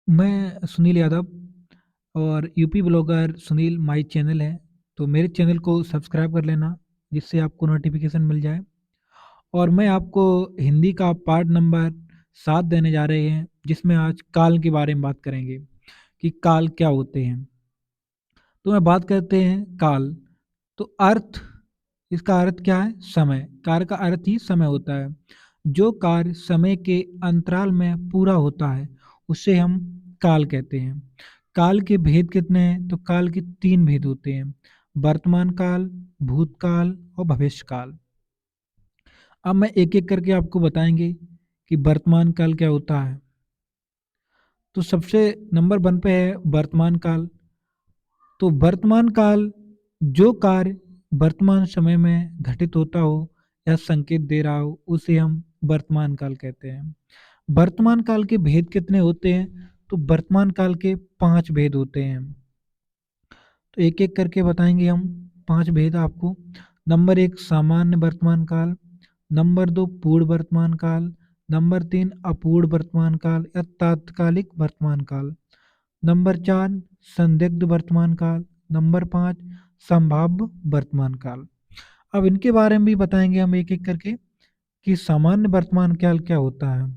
मैं सुनील यादव और UP blogger Sunil my channel है। तो मेरे चैनल को सब्सक्राइब कर लेना, जिससे आपको नोटिफिकेशन मिल जाए। और मैं आपको हिंदी का पार्ट नंबर 7 देने जा रहे हैं, जिसमें आज काल के बारे में बात करेंगे कि काल क्या होते हैं। तो मैं बात करते हैं काल। तो अर्थ, इसका अर्थ क्या है? समय। कार्य का अर्थ ही समय होता है। जो कार्य समय के अंतराल में पूरा होता है उसे हम काल कहते हैं। काल के भेद कितने हैं? तो काल के 3 भेद होते हैं: वर्तमान काल, भूतकाल और भविष्य काल। अब मैं एक एक करके आपको बताएंगे कि वर्तमान काल क्या होता है। तो सबसे नंबर 1 पे है वर्तमान काल। तो वर्तमान काल, जो कार्य वर्तमान समय में घटित होता हो या संकेत दे रहा हो उसे हम वर्तमान काल कहते हैं। वर्तमान काल के भेद कितने होते हैं? तो वर्तमान काल के 5 भेद होते हैं। तो एक एक करके बताएंगे हम 5 भेद आपको। नंबर 1 सामान्य वर्तमान काल, नंबर 2 पूर्ण वर्तमान काल, नंबर 3 अपूर्ण वर्तमान काल या तात्कालिक वर्तमान काल, नंबर 4 संदिग्ध वर्तमान काल, नंबर 5 संभाव्य वर्तमान काल। अब इनके बारे में भी बताएंगे हम एक एक करके कि सामान्य वर्तमान काल क्या होता है।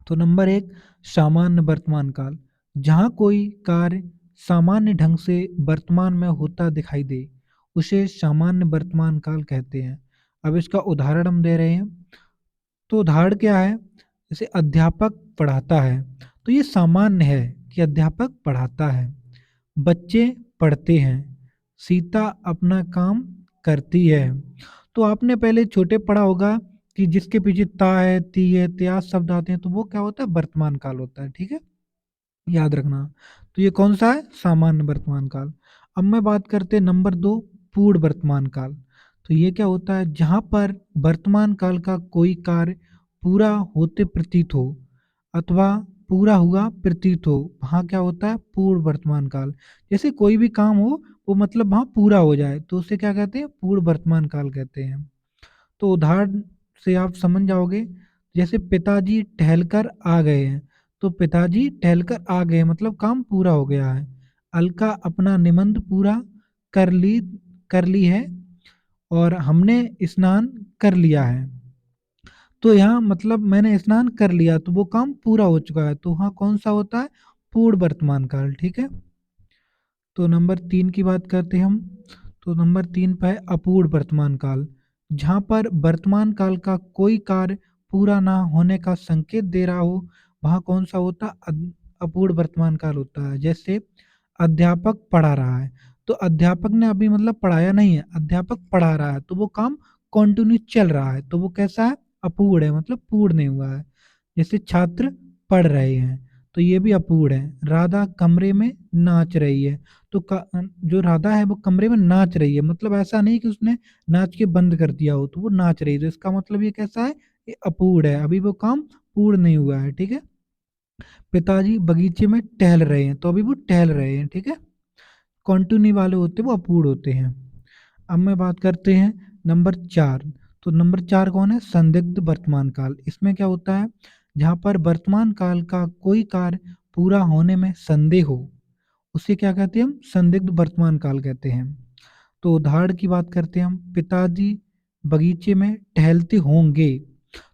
तो नंबर 1 सामान्य वर्तमान काल, जहाँ कोई कार्य सामान्य ढंग से वर्तमान में होता दिखाई दे उसे सामान्य वर्तमान काल कहते हैं। अब इसका उदाहरण हम दे रहे हैं। तो उदाहरण क्या है? जैसे अध्यापक पढ़ाता है, तो ये सामान्य है कि अध्यापक पढ़ाता है। बच्चे पढ़ते हैं, सीता अपना काम करती है। तो आपने पहले छोटे पढ़ा होगा कि जिसके पीछे ता है, ती है, त्या शब्द आते हैं, तो वो क्या होता है? वर्तमान काल होता है। ठीक है, याद रखना। तो ये कौन सा है? सामान्य वर्तमान काल। अब मैं बात करते हैं नंबर 2 पूर्ण वर्तमान काल। तो ये क्या होता है? जहाँ पर वर्तमान काल का कोई कार्य पूरा होते प्रतीत हो अथवा पूरा हुआ प्रतीत हो, वहाँ क्या होता है? पूर्ण वर्तमान काल। जैसे कोई भी काम हो, वो मतलब वहाँ पूरा हो जाए, तो उसे क्या कहते हैं? पूर्ण वर्तमान काल कहते हैं। तो उदाहरण से आप समझ जाओगे। जैसे पिताजी टहलकर आ गए हैं, तो पिताजी टहलकर आ गए मतलब काम पूरा हो गया है। अलका अपना निबंध पूरा कर ली कर ली है और हमने स्नान कर लिया है। तो यहाँ मतलब मैंने स्नान कर लिया तो वो काम पूरा हो चुका है, तो वहाँ कौन सा होता है? पूर्ण वर्तमान काल। ठीक है। तो नंबर 3 की बात करते हैं हम। तो नंबर 3 पर है अपूर्ण वर्तमान काल, जहाँ पर वर्तमान काल का कोई कार्य पूरा ना होने का संकेत दे रहा हो, वहाँ कौन सा होता है? अपूर्ण वर्तमान काल होता है। जैसे अध्यापक पढ़ा रहा है, तो अध्यापक ने अभी मतलब पढ़ाया नहीं है, अध्यापक पढ़ा रहा है, तो वो काम कंटिन्यू चल रहा है, तो वो कैसा है? अपूर्ण है, मतलब पूर्ण नहीं हुआ है। जैसे छात्र पढ़ रहे हैं, तो ये भी अपूर्ण है। राधा कमरे में नाच रही है, तो जो राधा है वो कमरे में नाच रही है, मतलब ऐसा नहीं कि उसने नाच के बंद कर दिया हो, तो वो नाच रही है, तो इसका मतलब ये कैसा है? ये अपूर्ण है, अभी वो काम पूर्ण नहीं हुआ है। ठीक है। पिताजी बगीचे में टहल रहे हैं, तो अभी वो टहल रहे हैं। ठीक है। कॉन्टिन्यू वाले होते हैं वो अपूर्ण होते हैं। अब मैं बात करते हैं नंबर 4। तो नंबर 4 कौन है? संदिग्ध वर्तमान काल। इसमें क्या होता है? जहाँ पर वर्तमान काल का कोई कार्य पूरा होने में संदेह हो, उसे क्या कहते हैं? हम संदिग्ध वर्तमान काल कहते हैं। तो उदाहरण की बात करते हैं हम। पिताजी बगीचे में टहलते होंगे,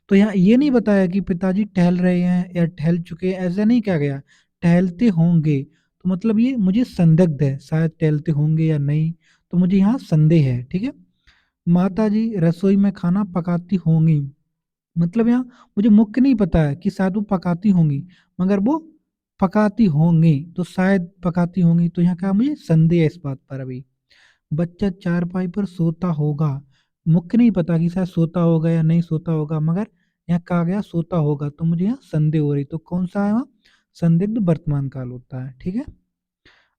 तो यहाँ ये नहीं बताया कि पिताजी टहल रहे हैं या टहल चुके हैं, ऐसा नहीं कहा गया। टहलते होंगे, तो मतलब ये मुझे संदिग्ध है, शायद टहलते होंगे या नहीं, तो मुझे यहाँ संदेह है। ठीक है। माता जी रसोई में खाना पकाती होंगी, मतलब यहाँ मुझे मुख्य नहीं पता है कि शायद वो पकाती होंगी, मगर वो पकाती होंगी, तो शायद पकाती होंगी, तो यहाँ क्या मुझे संदेह है इस बात पर अभी। बच्चा चारपाई पर सोता होगा, मुख्य नहीं पता कि शायद सोता होगा या नहीं सोता होगा, मगर यहाँ कहा गया सोता होगा, तो मुझे यहाँ संदेह हो रही, तो कौन सा है वहाँ? संदिग्ध वर्तमान काल होता है। ठीक है।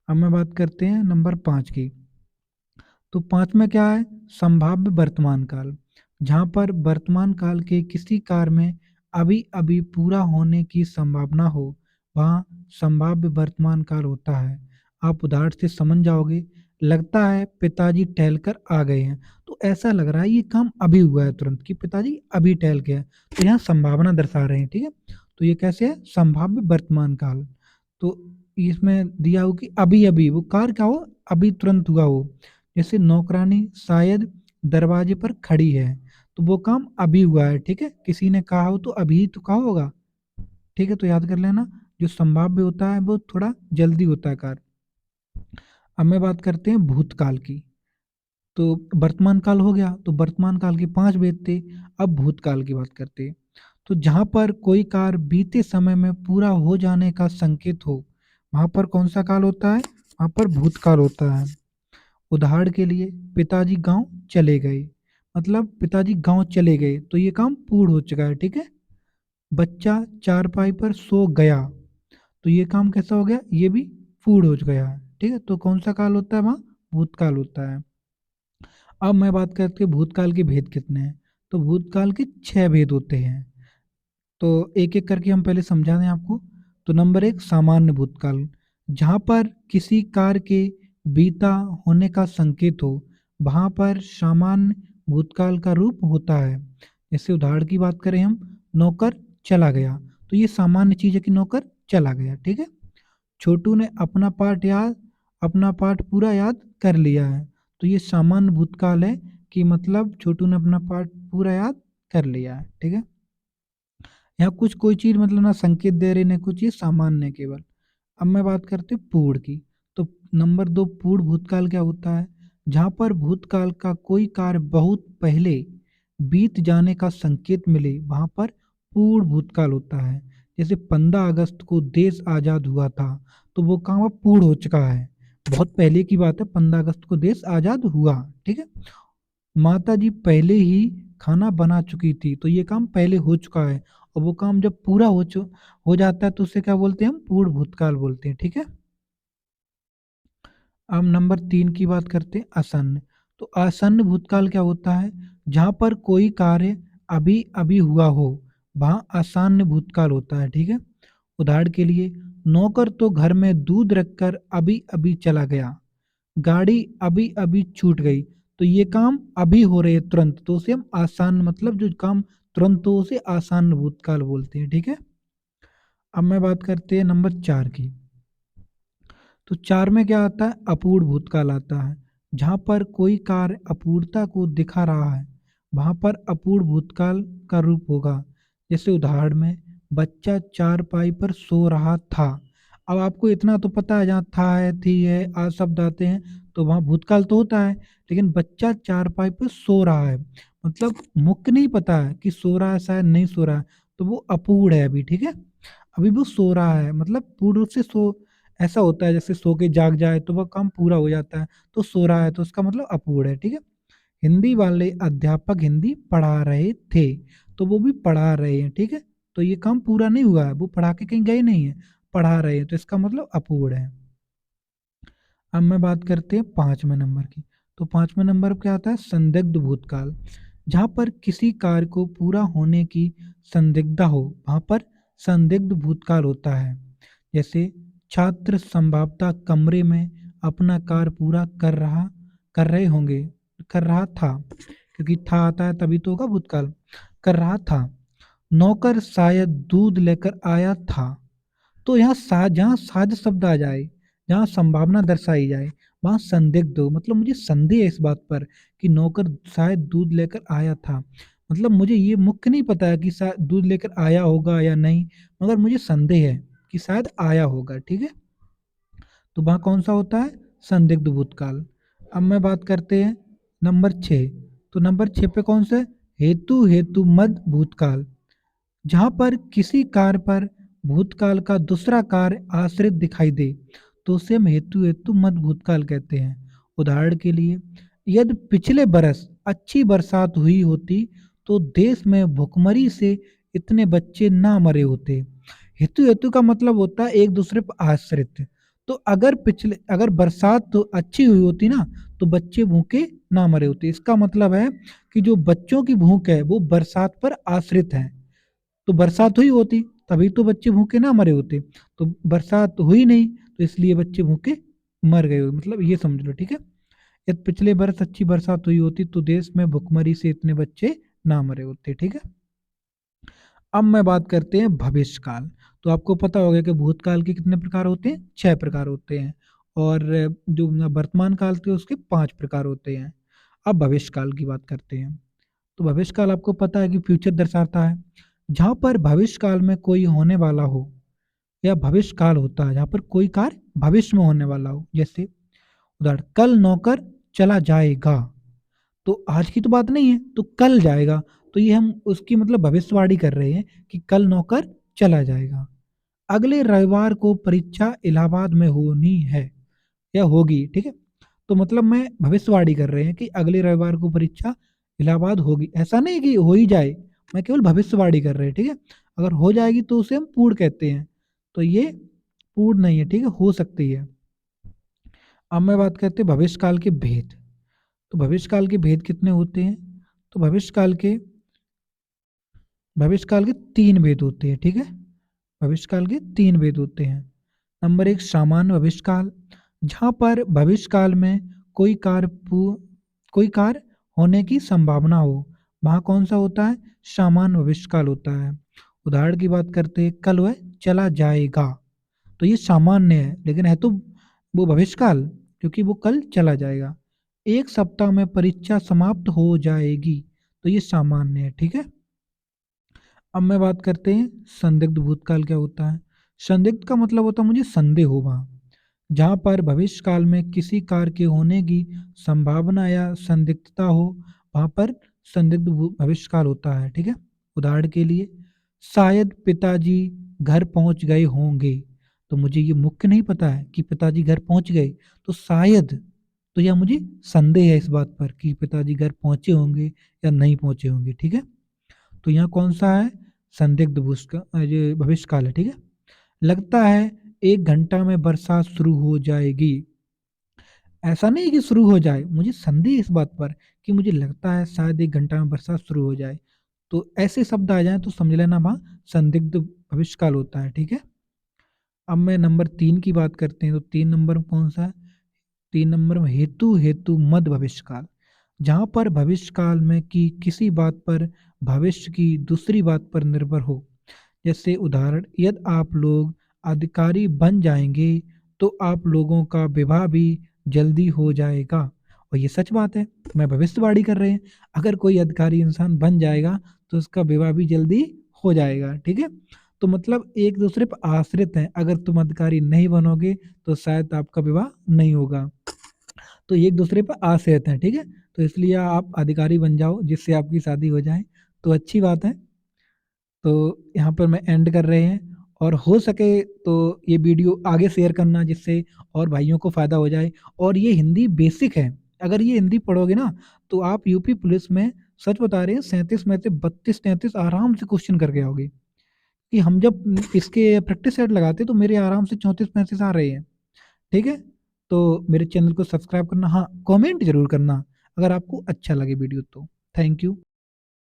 अब मैं बात करते हैं नंबर 5 की। तो 5 में क्या है? संभाव्य वर्तमान काल, जहाँ पर वर्तमान काल के किसी कार्य में अभी अभी पूरा होने की संभावना हो, वहाँ संभाव्य वर्तमान काल होता है। आप उदाहरण से समझ जाओगे। लगता है पिताजी टहलकर आ गए हैं, तो ऐसा लग रहा है ये काम अभी हुआ है तुरंत, कि पिताजी अभी टहल के आए, तो यहाँ संभावना दर्शा रहे हैं। ठीक है। तो ये कैसे है? संभाव्य वर्तमान काल। तो इसमें दिया हो कि अभी अभी वो कार क्या हो, अभी तुरंत हुआ हो। जैसे नौकरानी शायद दरवाजे पर खड़ी है, तो वो काम अभी हुआ है, ठीक है। किसी ने कहा हो तो अभी तो कहा होगा, ठीक है। तो याद कर लेना, जो संभाव्य होता है वो थोड़ा जल्दी होता है कार्य। अब मैं बात करते हैं भूतकाल की। तो वर्तमान काल हो गया, तो वर्तमान काल के 5 भेद थे। अब भूतकाल की बात करते हैं। तो जहां पर कोई कार्य बीते समय में पूरा हो जाने का संकेत हो, वहां पर कौन सा काल होता है? वहां पर भूतकाल होता है। उदाहरण के लिए, पिताजी गांव चले गए, मतलब पिताजी गांव चले गए तो ये काम पूर्ण हो चुका है, ठीक है। बच्चा चारपाई पर सो गया, तो ये काम कैसा हो गया? ये भी पूर्ण हो गया है, ठीक है। तो कौन सा काल होता है वहाँ? भूतकाल होता है। अब मैं बात करती हूँ भूतकाल के भेद कितने हैं। तो भूतकाल के 6 भेद होते हैं। तो एक एक करके हम पहले समझा दें आपको। तो नंबर 1, सामान्य भूतकाल, जहाँ पर किसी कार्य के बीता होने का संकेत हो, वहाँ पर सामान्य भूतकाल का रूप होता है। जैसे उदाहरण की बात करें हम, नौकर चला गया, तो ये सामान्य चीज है कि नौकर चला गया, ठीक है। छोटू ने अपना पाठ पूरा याद कर लिया है, तो ये सामान्य भूतकाल है कि मतलब छोटू ने अपना पाठ पूरा याद कर लिया है, ठीक है। यहाँ कुछ कोई चीज मतलब ना संकेत दे रही ना कुछ, ये सामान्य है केवल। अब मैं बात करते हैं पूर्ण की। तो नंबर 2, पूर्ण भूतकाल क्या होता है? जहाँ पर भूतकाल का कोई कार्य बहुत पहले बीत जाने का संकेत मिले, वहां पर पूर्ण भूतकाल होता है। जैसे 15 अगस्त को देश आजाद हुआ था, तो वो काम अब पूर्ण हो चुका है। बहुत पहले की बात है, 15 अगस्त को देश आजाद हुआ, ठीक है। माता जी पहले ही खाना बना चुकी थी, तो ये काम पहले हो चुका है। और वो काम जब पूरा हो जाता है तो उसे क्या बोलते हैं? हम पूर्ण भूतकाल बोलते हैं, ठीक है। अब नंबर 3 की बात करते हैं, आसन्न। तो आसन्न भूतकाल क्या होता है? जहाँ पर कोई कार्य अभी अभी हुआ हो, वहाँ आसन्न भूतकाल होता है, ठीक है। उदाहरण के लिए, नौकर तो घर में दूध रखकर अभी अभी चला गया, गाड़ी अभी अभी छूट गई, तो ये काम अभी हो रहे हैं तुरंत, तो उसे हम आसान, मतलब जो काम तुरंत हो उसे आसान भूतकाल बोलते हैं, ठीक है। अब मैं बात करते हैं नंबर 4 की। तो 4 में क्या आता है? अपूर्ण भूतकाल आता है। जहाँ पर कोई कार्य अपूर्णता को दिखा रहा है, वहाँ पर अपूर्ण भूतकाल का रूप होगा। जैसे उदाहरण में, बच्चा चारपाई पर सो रहा था। अब आपको इतना तो पता है, जहाँ था है, थी है, आ शब्द आते हैं, तो वहाँ भूतकाल तो होता है। लेकिन बच्चा चारपाई पर सो रहा है, मतलब मुख्य नहीं पता है कि सो रहा है शायद नहीं सो रहा है, तो वो अपूर्ण है अभी, ठीक है। अभी वो सो रहा है, मतलब पूर्ण रूप से सो, ऐसा होता है जैसे सो के जाग जाए तो वह काम पूरा हो जाता है, तो सो रहा है तो उसका मतलब अपूर्ण है, ठीक है। हिंदी वाले अध्यापक हिंदी पढ़ा रहे थे, तो वो भी पढ़ा रहे हैं, ठीक है। तो ये काम पूरा नहीं हुआ है, वो पढ़ा के कहीं गए नहीं है, पढ़ा रहे हैं, तो इसका मतलब अपूर्ण है। अब मैं बात करते हैं 5वें नंबर की। तो 5वें नंबर पर क्या आता है? संदिग्ध भूतकाल, जहाँ पर किसी कार्य को पूरा होने की संदिग्धता हो, वहाँ पर संदिग्ध भूतकाल होता है। जैसे, छात्र संभवतः कमरे में अपना कार्य पूरा कर रहे होंगे, कर रहा था, क्योंकि था आता है तभी तो होगा भूतकाल, कर रहा था। नौकर शायद दूध लेकर आया था, तो यहाँ जहाँ साध शब्द आ जाए, जहाँ संभावना दर्शाई जाए, वहाँ संदिग्ध हो, मतलब मुझे संदेह है इस बात पर कि नौकर शायद दूध लेकर आया था। मतलब मुझे ये मुख्य नहीं पता है कि शायद दूध लेकर आया होगा या नहीं, मगर मुझे संदेह है कि शायद आया होगा, ठीक है। तो वहाँ कौन सा होता है? संदिग्ध भूतकाल। अब मैं बात करते हैं नंबर 6। तो नंबर 6 पे कौन सा है? हेतु हेतु मद भूतकाल, जहाँ पर किसी कार्य पर भूतकाल का दूसरा कार्य आश्रित दिखाई दे, तो उसे हम हेतु हेतु मत भूतकाल कहते हैं। उदाहरण के लिए, यदि पिछले बरस अच्छी बरसात हुई होती, तो देश में भुखमरी से इतने बच्चे ना मरे होते। हेतु हेतु का मतलब होता है एक दूसरे पर आश्रित। तो अगर बरसात तो अच्छी हुई होती ना, तो बच्चे भूखे ना मरे होते। इसका मतलब है कि जो बच्चों की भूख है वो बरसात पर आश्रित है। तो बरसात हुई होती तभी तो बच्चे भूखे ना मरे होते, तो बरसात तो हुई नहीं, तो इसलिए बच्चे भूखे मर गए, मतलब ये समझ लो, ठीक है। यदि पिछले बरस अच्छी बरसात हुई होती तो देश में भुखमरी से इतने बच्चे ना मरे होते, ठीक है। अब मैं बात करते हैं भविष्यकाल। तो आपको पता होगा कि भूतकाल के कितने प्रकार होते हैं, 6 प्रकार होते हैं, और जो वर्तमान काल थे उसके 5 प्रकार होते हैं। अब भविष्यकाल की बात करते हैं। तो भविष्यकाल आपको पता है कि फ्यूचर दर्शाता है। जहाँ पर भविष्यकाल में कोई होने वाला हो, या भविष्यकाल होता है जहाँ पर कोई कार्य भविष्य में होने वाला हो। जैसे उदाहरण, कल नौकर चला जाएगा, तो आज की तो बात नहीं है, तो कल जाएगा। तो ये हम उसकी मतलब भविष्यवाणी कर रहे हैं कि कल नौकर चला जाएगा। अगले रविवार को परीक्षा इलाहाबाद में होनी है या होगी, ठीक है। तो मतलब मैं भविष्यवाणी कर रहे हैं कि अगले रविवार को परीक्षा इलाहाबाद होगी, ऐसा नहीं कि हो ही जाए, मैं केवल भविष्यवाणी कर रहे हैं, ठीक है। अगर हो जाएगी तो उसे हम पूर्ण कहते हैं, तो ये पूर्ण नहीं है, ठीक है, हो सकती है। अब मैं बात करते हैं भविष्यकाल के भेद। तो भविष्यकाल के भेद कितने होते हैं? तो भविष्यकाल के 3 भेद होते हैं, ठीक है। भविष्यकाल के 3 भेद होते हैं। नंबर 1, सामान्य भविष्यकाल, जहाँ पर भविष्यकाल में कोई कार्य कोई कार्य होने की संभावना हो, वहाँ कौन सा होता है? सामान्य भविष्यकाल होता है। उदाहरण की बात करते हैं, कल वह चला जाएगा, तो ये सामान्य है, लेकिन है तो वो भविष्यकाल, क्योंकि वो कल चला जाएगा। 1 सप्ताह में परीक्षा समाप्त हो जाएगी, तो ये सामान्य है, ठीक है। अब मैं बात करते हैं संदिग्ध भूतकाल क्या होता है। संदिग्ध का मतलब होता है मुझे संदेह हो वहाँ, जहाँ पर भविष्यकाल में किसी कार्य के होने की संभावना या संदिग्धता हो, वहाँ पर संदिग्ध भविष्यकाल होता है, ठीक है। उदाहरण के लिए, शायद पिताजी घर पहुंच गए होंगे, तो मुझे ये मुख्य नहीं पता है कि पिताजी घर पहुंच गए, तो शायद, तो यह मुझे संदेह है इस बात पर कि पिताजी घर पहुंचे होंगे या नहीं पहुंचे होंगे, ठीक है। तो यहाँ कौन सा है? संदिग्ध ये भविष्यकाल है, ठीक है। लगता है 1 घंटा में बरसात शुरू हो जाएगी, ऐसा नहीं कि शुरू हो जाए, मुझे संदेह इस बात पर कि मुझे लगता है शायद 1 घंटा में बरसात शुरू हो जाए, तो ऐसे शब्द आ जाए तो समझ लेना वहाँ संदिग्ध भविष्यकाल होता है, ठीक है। अब मैं नंबर 3 की बात करते हैं, तो 3 नंबर में कौन सा है? 3 नंबर में हेतु हेतु मद भविष्यकाल, जहाँ पर भविष्यकाल में कि किसी बात पर भविष्य की दूसरी बात पर निर्भर हो। जैसे उदाहरण, यदि आप लोग अधिकारी बन जाएंगे तो आप लोगों का विवाह भी जल्दी हो जाएगा, और ये सच बात है, मैं भविष्यवाणी कर रहे हैं। अगर कोई अधिकारी इंसान बन जाएगा तो उसका विवाह भी जल्दी हो जाएगा, ठीक है। तो मतलब एक दूसरे पर आश्रित हैं, अगर तुम अधिकारी नहीं बनोगे तो शायद आपका विवाह नहीं होगा, तो एक दूसरे पर आश्रित हैं, ठीक है। तो इसलिए आप अधिकारी बन जाओ जिससे आपकी शादी हो जाए, तो अच्छी बात है। तो यहाँ पर मैं एंड कर रहे हैं, और हो सके तो ये वीडियो आगे शेयर करना जिससे और भाइयों को फ़ायदा हो जाए। और ये हिंदी बेसिक है, अगर ये हिंदी पढ़ोगे ना तो आप यूपी पुलिस में, सच बता रहे हैं, 37 में से 32-33 आराम से क्वेश्चन करके आओगे। कि हम जब इसके प्रैक्टिस सेट लगाते तो मेरे आराम से 34-35 आ रहे हैं, ठीक है। तो मेरे चैनल को सब्सक्राइब करना, हाँ कमेंट जरूर करना अगर आपको अच्छा लगे वीडियो तो। Thank you.